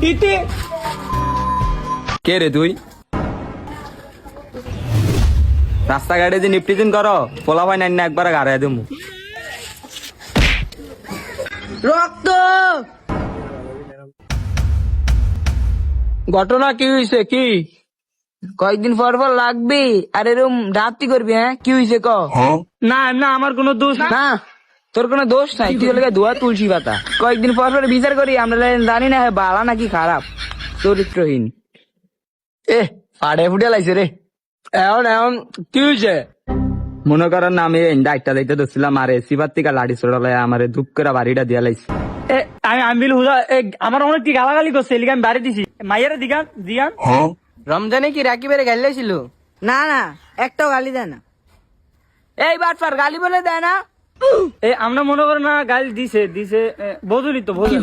ইতি কে রে তুই? রাস্তাঘাটে যে নিপটিজিন করো, পোলা ভাই না একবার গাড়াই দেবো। রক্ত ঘটনা কি হয়েছে কি? কয়েকদিন পর পর লাগবে আর এরকম রাত্রি করবি। হ্যাঁ কি হয়েছে ক? না না আমার কোনো দোষ না। না তোর কোনো দোষ নাই, তুই হলে ধোয়া তুলসী পাতা। কয়েকদিন পর পর বিচার করি, আমরা জানি না হ্যাঁ বালা নাকি খারাপ, চরিত্রহীন। এ ফাড়ে ফুটে লাইছে রে। এখন এখন কি হয়েছে? মনে করেন না আমি ডাইটটা দিতে ধরছিলাম, আর সিবার থেকে লাঠি ছোড়ালে আমার ধূপ করে বাড়িটা দিয়া লাইছি। আমি হুদা আমার অনেক কি গালাগালি করছে, এলিগে আমি বাড়ি দিছি। মাইয়ারে দিগান দিগান রমজানে কি রাকিবের গাইলেছিল? না না একটাও গালি দেয় না। এই বাটফার গালি বলে দেয় না। আমরা মনে করেন না গালি দিছে দিছে, বোঝুনি তো বোঝেন।